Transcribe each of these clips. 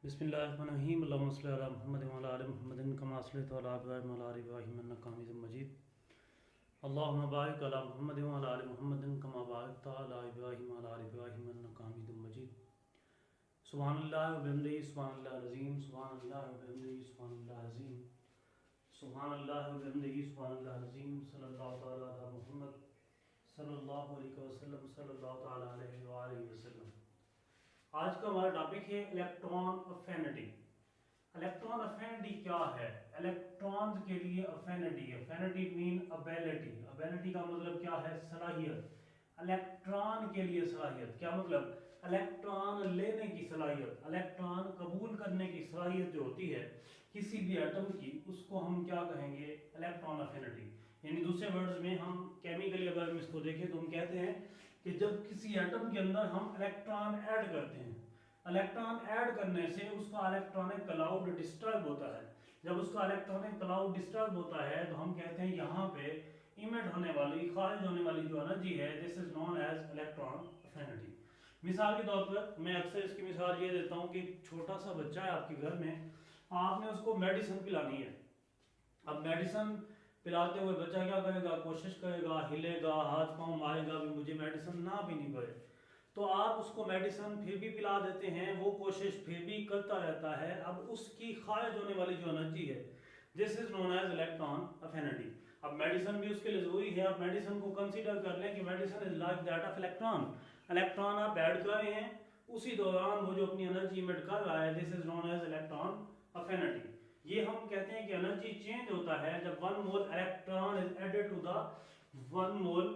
बिस्मिल्लाहिर्रहमानिर्रहीम अल्लाहुम्मा सल्लि अला मुहम्मद व अला आलि मुहम्मदिन कमा सल्लैता अला इब्राहीम व अला आलि इब्राहीम इन्नका हमीदुम मजीद अल्लाहुम्मा बारिक अला मुहम्मद व अला आलि मुहम्मदिन कमा बारकता अला इब्राहीम व अला आलि इब्राहीम इन्नका हमीदुम मजीद सुब्हानल्लाहि व बिहम्दिही सुब्हानल्लाहिल अज़ीम सुब्हानल्लाहि व बिहम्दिही सुब्हानल्लाहिल अज़ीम सुब्हानल्लाहि व बिहम्दिही सुब्हानल्लाहिल अज़ीम सल्लल्लाहु तआला अला मुहम्मद सल्लल्लाहु अलैहि वसल्लम सल्लल्लाहु तआला अलैहि व आलिहि वसल्लम। आज का हमारा टॉपिक है इलेक्ट्रॉन अफिनिटी। इलेक्ट्रॉन अफिनिटी क्या है? इलेक्ट्रॉन्स के लिए affinity, affinity mean ability, ability का मतलब क्या है? सलाहियत। इलेक्ट्रॉन के लिए सलाहियत क्या मतलब? इलेक्ट्रॉन लेने की सलाहियत, इलेक्ट्रॉन कबूल करने की सलाहियत जो होती है किसी भी एटम की, उसको हम क्या कहेंगे? Electron affinity. यानी दूसरे वर्ड्स में हम केमिकली अगर हम इसको देखें तो हम कहते हैं कि जब किसी एटम के अंदर हम इलेक्ट्रॉन ऐड करते हैं, इलेक्ट्रॉन ऐड करने से उसका इलेक्ट्रॉनिक क्लाउड डिस्टर्ब होता है। जब उसका इलेक्ट्रॉनिक क्लाउड डिस्टर्ब होता है तो हम कहते हैं यहाँ पे इमिट होने वाली, खारिज होने वाली जो एनर्जी है, this is known as electron affinity. मिसाल के तौर पर मैं अक्सर इसकी मिसाल ये देता हूँ कि छोटा सा बच्चा है आपके घर में, आपने उसको मेडिसिन पिलानी है। अब मेडिसिन पिलाते हुए बच्चा क्या करेगा? कोशिश करेगा, हिलेगा, हाथ पांव मारेगा भी मुझे मेडिसिन ना पीनी पड़े। तो आप उसको मेडिसिन फिर भी पिला देते हैं, वो कोशिश फिर भी करता रहता है। अब उसकी खारिज होने वाली जो एनर्जी है, this is known as electron affinity. अब मेडिसिन भी उसके लिए जरूरी है। आप मेडिसिन को कंसीडर कर लें कि medicine is like that of electron. Electron आप ऐड कर रहे हैं, उसी दौरान वो जो अपनी एनर्जी इमिट कर रहा है, this is known as electron affinity. ये हम कहते हैं कि एनर्जी चेंज होता है जब 1 mole electron is added to the 1 mole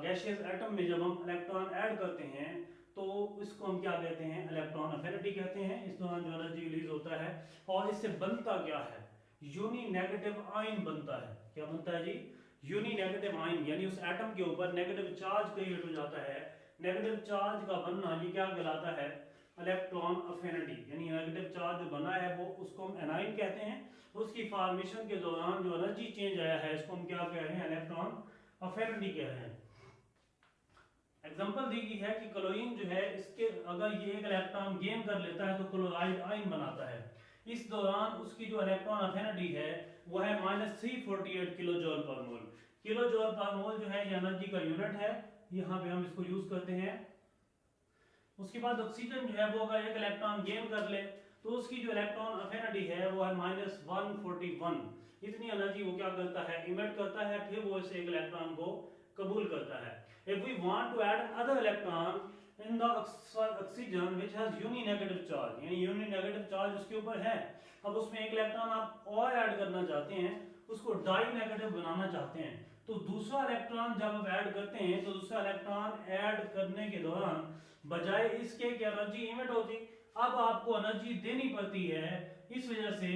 gaseous atom में। जब हम इलेक्ट्रॉन ऐड करते हैं तो इसको हम क्या कहते हैं? इलेक्ट्रॉन अफिनिटी कहते हैं। इस दौरान जो एनर्जी रिलीज होता है, और इससे बनता क्या है? यूनी नेगेटिव आयन बनता है। क्या बनता है जी? यूनी नेगेटिव आयन, यानी उस एटम के ऊपर नेगेटिव चार्ज क्रिएट हो जाता है। नेगेटिव चार्ज का बनना ये क्या कहलाता है? Electron affinity. यानी नेगेटिव चार्ज जो बना है वो, उसको हम एनाइन कहते हैं। उसकी फॉर्मेशन के दौरान जो एनर्जी चेंज आया है, इसको हम क्या कह रहे हैं? इलेक्ट्रॉन अफिनिटी कह रहे हैं। एग्जांपल दी गई है कि क्लोरीन जो है, इसके अगर ये एक इलेक्ट्रॉन गेन कर लेता है तो क्लोराइड आयन बनाता है। इस दौरान उसकी जो इलेक्ट्रॉन अफिनिटी है वो है -348 किलो जूल पर मोल। किलो जूल पर मोल जो है ये एनर्जी का यूनिट है, यहाँ पे हम इसको यूज करते हैं। उसके बाद ऑक्सीजन जो है वो अगर एक इलेक्ट्रॉन गेन कर ले तो उसकी जो इलेक्ट्रॉन अफिनिटी है वो है -141। इतनी एनर्जी वो क्या करता है? इमिट करता है, फिर वो इस एक इलेक्ट्रॉन को कबूल करता है। If we want to add another electron in the oxygen which has uni negative charge, यानी यूनी नेगेटिव चार्ज उसके ऊपर है, अब उसमें एक इलेक्ट्रॉन आप और ऐड करना चाहते हैं, उसको डाई नेगेटिव बनाना चाहते हैं, तो दूसरा इलेक्ट्रॉन जब आप ऐड करते हैं तो दूसरा इलेक्ट्रॉन ऐड करने के दौरान बजाय इसके कि एनर्जी इमिट होती, अब आपको एनर्जी देनी पड़ती है। इस वजह से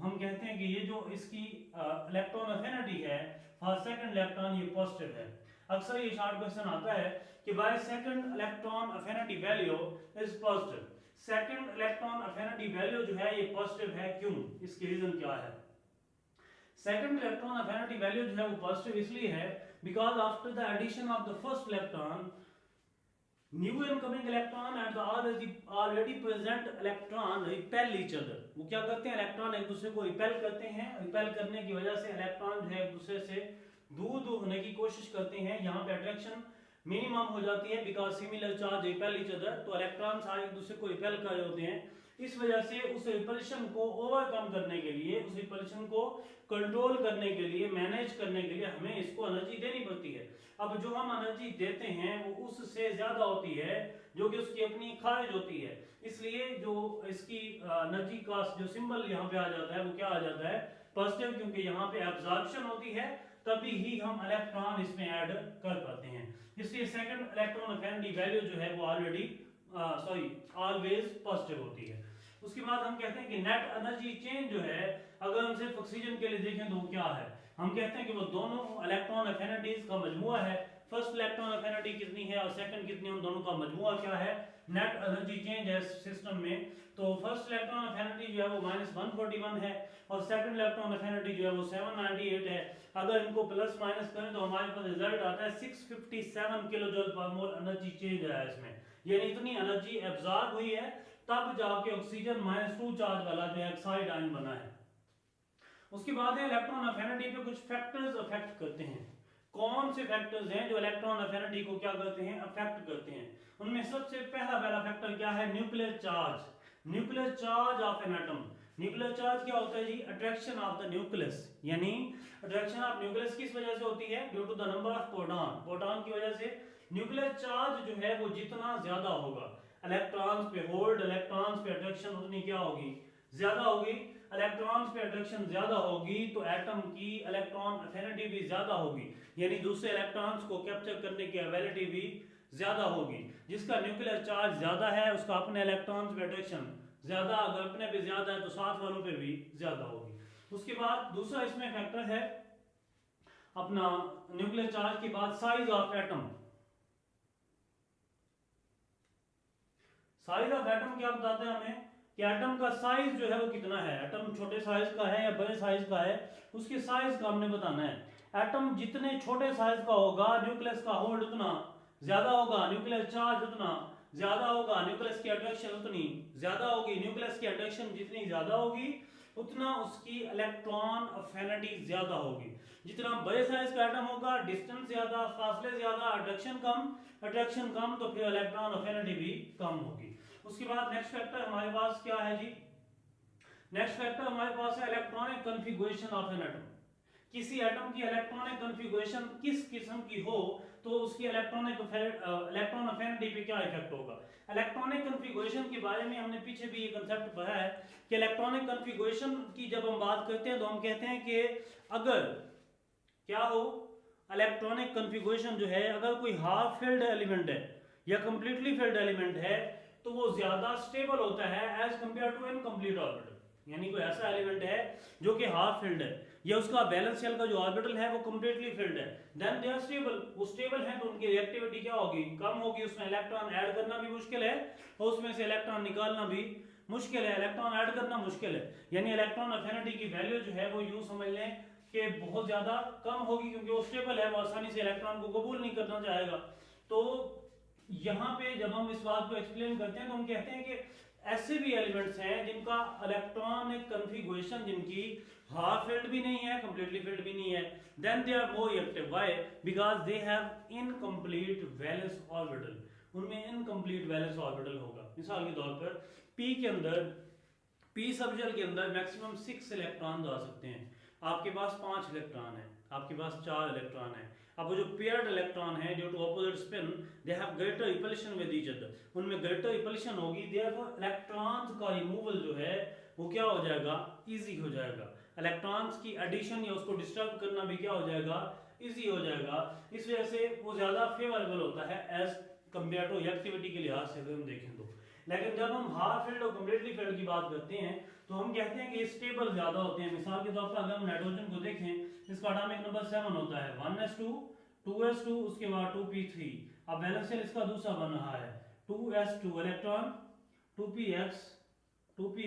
हम कहते हैं कि ये जो इसकी इलेक्ट्रॉन अफिनिटी है फॉर सेकंड इलेक्ट्रॉन, ये पॉजिटिव है। अक्सर ये शॉर्ट क्वेश्चन आता है कि by second electron affinity value is positive. Second electron affinity value जो है ये पॉजिटिव है, क्यों? इसकी रीजन क्या है? सेकंड इलेक्ट्रॉन अफिनिटी वैल्यू जो है वो पॉजिटिव इसलिए है because after the addition of the first electron, new incoming electron and the already present electron repel each other. वो क्या करते हैं? इलेक्ट्रॉन एक दूसरे को रिपेल करते हैं। रिपेल करने की वजह से इलेक्ट्रॉन जो है एक दूसरे से दूर दूर होने की कोशिश करते हैं। यहाँ पे अट्रैक्शन मिनिमम हो जाती है because similar charge repel each other, तो इलेक्ट्रॉन सारे एक दूसरे को रिपेल कर रहे होते हैं। इस वजह से उस रिपल्शन को ओवरकम करने के लिए, उस रिपल्शन को कंट्रोल करने के लिए, मैनेज करने के लिए हमें इसको एनर्जी देनी पड़ती है। अब जो हम एनर्जी देते हैं वो उससे ज्यादा होती है जो कि उसकी अपनी खारिज होती है। इसलिए जो इसकी एनर्जी का जो सिंबल यहाँ पे आ जाता है वो क्या आ जाता है? पॉजिटिव, क्योंकि यहाँ पे एब्जॉर्प्शन होती है, तभी ही हम इलेक्ट्रॉन इसमें ऐड कर पाते हैं। इसलिए सेकंड इलेक्ट्रॉन अफिनिटी वैल्यू जो है वो ऑलवेज पॉजिटिव होती है। उसके बाद हम कहते हैं कि नेट एनर्जी चेंज जो है, अगर हम सिर्फ ऑक्सीजन के लिए देखें तो वो क्या है? हम कहते हैं कि वो दोनों इलेक्ट्रॉन अफिनिटीज का मजमुआ है। फर्स्ट इलेक्ट्रॉन अफिनिटी कितनी है और सेकंड कितनी है, उन दोनों का मजमुआ क्या है? नेट एनर्जी चेंज है सिस्टम में। तो फर्स्ट इलेक्ट्रॉन अफिनिटी जो है वो -141 है और सेकंड इलेक्ट्रॉन अफिनिटी जो है वो 798 है। अगर इनको प्लस माइनस करें तो हमारे पास रिजल्ट आता है 657 किलो जूल पर मोल एनर्जी चेंज है इसमें। यानी इतनी एनर्जी एब्जॉर्ब हुई है तब जाके ऑक्सीजन -2 चार्ज वाला जो ऑक्साइड आयन बना है। उसके बाद है इलेक्ट्रॉन अफिनिटी पे कुछ फैक्टर्स अफेक्ट करते हैं। कौन से फैक्टर्स हैं जो इलेक्ट्रॉन अफिनिटी को क्या करते हैं, अफेक्ट करते हैं? उनमें सबसे पहला फैक्टर क्या है? Nuclear charge. Nuclear charge of an atom. Nuclear charge क्या होता है जी? अट्रैक्शन ऑफ द न्यूक्लियस, यानी अट्रैक्शन ऑफ न्यूक्लियस किस वजह से होती है? Due to the number of proton. Proton की वजह से न्यूक्लियर चार्ज जो है वो जितना ज्यादा होगा, इलेक्ट्रॉन्स पे होल्ड, इलेक्ट्रॉन्स पे अट्रैक्शन उतनी क्या होगी? ज्यादा होगी। इलेक्ट्रॉन्स पे अट्रैक्शन ज्यादा होगी तो एटम की इलेक्ट्रॉन अफिनिटी भी ज्यादा होगी, यानी दूसरे इलेक्ट्रॉन्स को कैप्चर करने की एबिलिटी भी ज्यादा होगी। जिसका न्यूक्लियर चार्ज ज्यादा है उसका अपने इलेक्ट्रॉन्स पे अट्रैक्शन ज्यादा, अगर अपने पे ज्यादा है तो साथ वालों पे भी ज्यादा होगी। उसके बाद दूसरा इसमें फैक्टर है अपना न्यूक्लियर चार्ज के बाद size of atom. Size of atom क्या बताते हैं हमें कि एटम का साइज जो है वो कितना है, एटम छोटे साइज का है या बड़े साइज का है, उसके साइज का हमने बताना है। एटम जितने छोटे साइज का होगा न्यूक्लियस का होल्ड उतना ज्यादा होगा, न्यूक्लियर चार्ज उतना ज्यादा होगा, न्यूक्लियस की अट्रैक्शन उतनी ज्यादा होगी। न्यूक्लियस की अट्रैक्शन जितनी ज्यादा होगी उतना उसकी इलेक्ट्रॉन अफिनिटी ज्यादा होगी। जितना बड़े साइज का एटम होगा, डिस्टेंस ज्यादा, फासले ज्यादा, अट्रैक्शन कम, तो फिर इलेक्ट्रॉन अफिनिटी भी कम होगी। उसके बाद नेक्स्ट फैक्टर हमारे पास क्या है जी? नेक्स्ट फैक्टर हमारे पास है electronic configuration of an atom. किसी एटम की इलेक्ट्रॉनिक कॉन्फ़िगरेशन किस किस्म की हो तो उसकी इलेक्ट्रॉन अफिनिटी पे क्या इफेक्ट होगा। इलेक्ट्रॉनिक कॉन्फ़िगरेशन के बारे में हमने पीछे भी ये कांसेप्ट पढ़ा है कि इलेक्ट्रॉनिक कॉन्फ़िगरेशन की जब हम बात करते हैं तो हम कहते हैं कि अगर क्या हो, इलेक्ट्रॉनिक कॉन्फ़िगरेशन जो है, अगर कोई हाफ फिल्ड एलिमेंट है या कंप्लीटली फिल्ड एलिमेंट है तो वो ज्यादा स्टेबल होता है as compare to incomplete orbital. यानी कोई ऐसा एलिमेंट है जो कि हाफ फिल्ड है या उसका वैलेंस शेल का जो ऑर्बिटल है वो कंप्लीटली फिल्ड है, देन दे आर स्टेबल। वो स्टेबल है तो उनकी रिएक्टिविटी क्या होगी? कम होगी। उसमें इलेक्ट्रॉन ऐड करना भी मुश्किल है और उसमें से इलेक्ट्रॉन निकालना भी मुश्किल है, इलेक्ट्रॉन ऐड करना मुश्किल है। यानी इलेक्ट्रॉन अफिनिटी की वैल्यू जो है वो यूं समझ लें कि बहुत ज्यादा कम होगी, क्योंकि वो स्टेबल है, वो आसानी से इलेक्ट्रॉन को कबूल नहीं करना चाहेगा। तो यहाँ पे जब हम इस बात को एक्सप्लेन करते हैं तो हम कहते हैं कि ऐसे भी एलिमेंट्स हैं जिनका इलेक्ट्रॉनिक कॉन्फ़िगरेशन जिनकी हाफ फिल्ड भी नहीं है, कंप्लीटली फिल्ड भी नहीं है, then they are more reactive. Why? Because they have incomplete valence orbital. उनमें इनकम्प्लीट वैलेंस ऑर्बिटल होगा। मिसाल के तौर पर पी के अंदर, पी सबशेल के अंदर मैक्सिमम 6 इलेक्ट्रॉन आ सकते हैं। आपके पास 5 इलेक्ट्रॉन है, आपके पास 4 इलेक्ट्रॉन है। अब वो जो पेयर्ड इलेक्ट्रॉन है due to opposite spin they have greater repulsion with each other, उनमें ग्रेटर रिपल्शन होगी, देयरफॉर इलेक्ट्रॉन्स का रिमूवल जो है वो क्या हो जाएगा? इजी हो जाएगा। इलेक्ट्रॉन्स की एडिशन या उसको डिस्टर्ब करना भी क्या हो जाएगा? इजी हो जाएगा। इस वजह से वो ज्यादा फेवरेबल होता है एज कंपेयर टू रिएक्टिविटी के लिहाज से अगर हम देखें तो। लेकिन जब हम हाफ फिल्ड और कंप्लीटली फिल्ड की बात करते हैं तो हम कहते हैं कि स्टेबल ज्यादा होते हैं। मिसाल के तौर पर अगर हम नाइट्रोजन को देखें, इसका एटॉमिक नंबर 7 होता है, 1s2 2s2 उसके बाद 2p3। अब वैलेंस शेल इसका दूसरा बन रहा है 2s2 इलेक्ट्रॉन, 2px 2py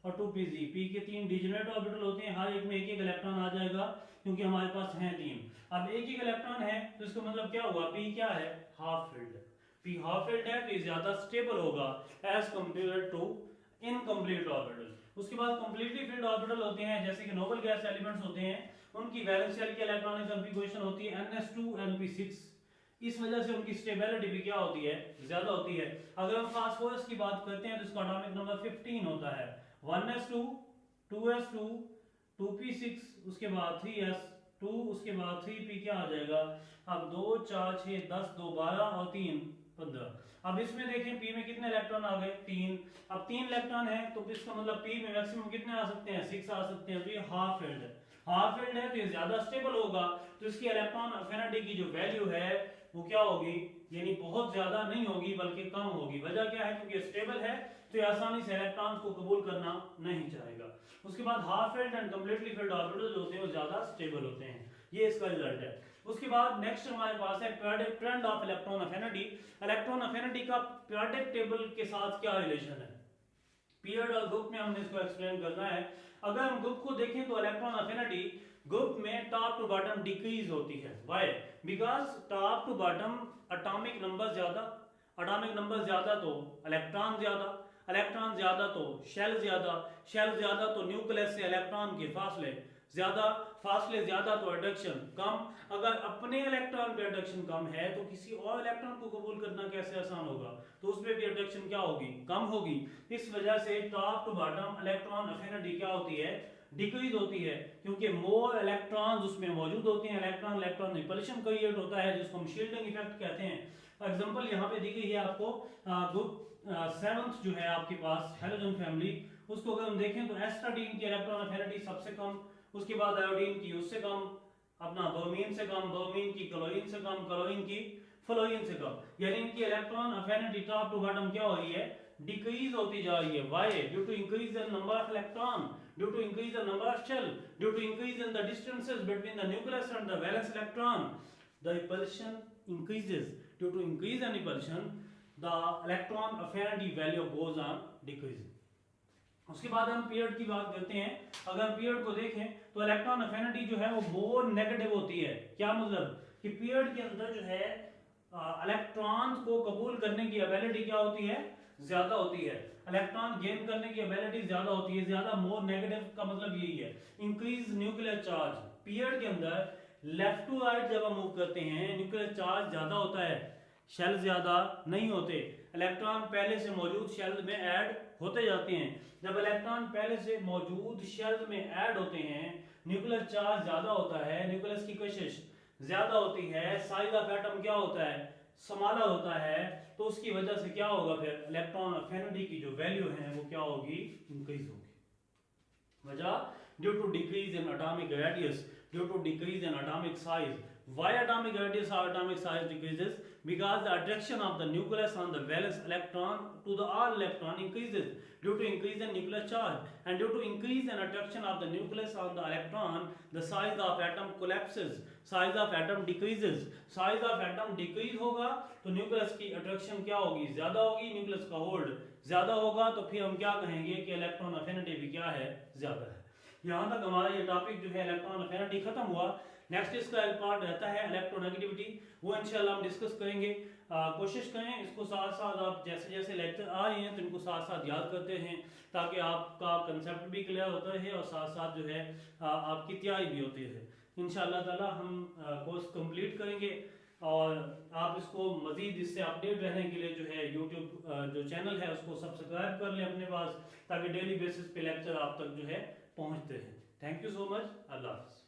और 2pz। p के 3 डिजेनरेट ऑर्बिटल होते हैं, हर एक में एक एक इलेक्ट्रॉन आ जाएगा क्योंकि हमारे पास हैं 3। अब एक एक इलेक्ट्रॉन है तो इसका मतलब क्या हुआ? p क्या है? Half filled. p half filled है तो ये ज्यादा स्टेबल होगा as compare to incomplete orbital. उसके बाद कंप्लीटली फिल्ड ऑर्बिटल होते हैं जैसे कि नोबल गैस एलिमेंट्स होते हैं, उनकी वैलेंस शेल की इलेक्ट्रॉनिक कॉन्फ़िगरेशन होती है ns2 np6। इस वजह से उनकी स्टेबिलिटी भी क्या होती है? ज्यादा होती है। अगर हम फास्फोरस की बात करते हैं तो इसका एटॉमिक नंबर 15 होता है, 1s2 2s2 2p6 उसके बाद 3s2 उसके बाद 3p क्या आ जाएगा? अब 2 4 6 10 2 12 और 3 15। अब इसमें देखें p में कितने इलेक्ट्रॉन आ गए? 3। अब 3 इलेक्ट्रॉन है तो इसका मतलब p में मैक्सिमम कितने आ सकते हैं? 6 आ सकते हैं। तो ये हाफ फिल्ड है, हाफ फिल्ड है तो ये ज्यादा स्टेबल होगा, तो इसकी इलेक्ट्रॉन अफिनिटी की जो वैल्यू है वो क्या होगी? यानी बहुत ज्यादा नहीं होगी बल्कि कम होगी। वजह क्या है? क्योंकि स्टेबल है तो ये आसानी से इलेक्ट्रॉन्स को कबूल करना नहीं चाहेगा। उसके बाद half filled and completely filled orbital जो होते हैं वो ज्यादा स्टेबल होते हैं। ये इसका रिजल्ट है। उसके बाद नेक्स्ट हमारे पास है periodic trend of electron affinity. Electron affinity का पीरियोडिक टेबल के साथ क्या रिलेशन है? पीरियड और ग्रुप में हमने इसको एक्सप्लेन करना है। अगर हम ग्रुप को देखें तो इलेक्ट्रॉन अफिनिटी ग्रुप में टॉप टू बॉटम डिक्रीज होती है। Why? Because top to bottom atomic number ज्यादा, एटॉमिक नंबर ज्यादा तो इलेक्ट्रॉन ज्यादा, इलेक्ट्रॉन ज्यादा तो शेल ज्यादा तो न्यूक्लियस से इलेक्ट्रॉन के फासले ज्यादा, फासले ज्यादा तो अट्रैक्शन कम। अगर अपने इलेक्ट्रॉन पे अट्रैक्शन कम है तो किसी और इलेक्ट्रॉन को कबूल करना कैसे आसान होगा, तो उसमें भी अट्रैक्शन क्या होगी, कम होगी। इस वजह से top to bottom electron affinity क्या होती है, डिक्रीज होती है, क्योंकि मोर इलेक्ट्रॉन्स उसमें मौजूद होते हैं। इलेक्ट्रॉन इलेक्ट्रॉन रिपल्शन क्रिएट होता है जिसको हम शील्डिंग इफेक्ट कहते हैं। एग्जांपल यहाँ पे दी गई है आपको ग्रुप 7th जो है आपके पास हैलोजन फैमिली, उसको अगर हम देखें तो एस्ट्राडीन की इलेक्ट्रॉन अफिनिटी सबसे कम, उसके बाद आयोडीन की उससे कम, अपना ब्रोमीन से कम, ब्रोमीन की क्लोरीन से कम, क्लोरीन की फ्लोरीन से कम, यानी इनकी electron affinity top to bottom क्या हो रही है, डिक्रीज होती जा रही है। Why? Due to increase in number of electron, due to increase in number of shell, due to increase in the distances between the nucleus and the valence electron, the repulsion increases. Due to increase in repulsion, the electron affinity value goes on decreasing. उसके बाद हम period की बात करते हैं। अगर हम period को देखें तो इलेक्ट्रॉन अफिनिटी जो है वो मोर नेगेटिव होती है। क्या मतलब कि पीरियड के अंदर जो है इलेक्ट्रॉन को कबूल करने की एबिलिटी क्या होती है, ज्यादा होती है। इलेक्ट्रॉन गेन करने की एबिलिटी ज्यादा होती है। ज्यादा, मोर नेगेटिव का मतलब यही है। इंक्रीज न्यूक्लियर चार्ज, पीरियड के अंदर लेफ्ट टू राइट जब हम मूव करते हैं न्यूक्लियर चार्ज ज्यादा होता है, शेल ज्यादा नहीं होते। इलेक्ट्रॉन पहले से मौजूद शेल में ऐड होते जाते हैं। जब इलेक्ट्रॉन पहले से मौजूद शेल में ऐड होते हैं, न्यूक्लियर चार्ज ज्यादा होता है, न्यूक्लियस की कशिश ज्यादा होती है, साइज ऑफ एटम क्या होता है, समाला होता है, तो उसकी वजह से क्या होगा, फिर इलेक्ट्रॉन अफिनिटी की जो वैल्यू है वो क्या होगी, इंक्रीज होगी। वजह due to decrease in atomic radius, due to decrease in atomic size. Why atomic radius or atomic size decreases? Because the attraction of the nucleus on the valence electron to the all electron increases due to increase in nuclear charge, and due to increase in attraction of the nucleus on the electron, the size of atom collapses, size of atom decreases. Size of atom decrease होगा तो nucleus की attraction क्या होगी, ज्यादा होगी, nucleus का hold ज्यादा होगा, तो फिर हम क्या कहेंगे कि इलेक्ट्रॉन अफिनिटी भी क्या है, ज्यादा है। यहाँ तक हमारा ये टॉपिक जो है इलेक्ट्रॉन अफिनिटी खत्म हुआ। नेक्स्ट इसका एक पार्ट रहता है इलेक्ट्रोनेगेटिविटी, वो इंशाल्लाह हम डिस्कस करेंगे। कोशिश करें इसको साथ साथ आप जैसे जैसे लेक्चर आ रहे हैं तो इनको साथ साथ याद करते हैं, ताकि आपका कंसेप्ट भी क्लियर होता है और साथ साथ जो है आपकी तैयारी भी होती है। इंशाल्लाह ताला हम कोर्स कंप्लीट करेंगे और आप इसको मजीद इससे अपडेट रहने के लिए जो है यूट्यूब जो चैनल है उसको सब्सक्राइब कर लें अपने पास, ताकि डेली बेसिस पे लेक्चर आप तक जो है पहुंचते हैं। Thank you so much. अल्लाह हाफ़िज़।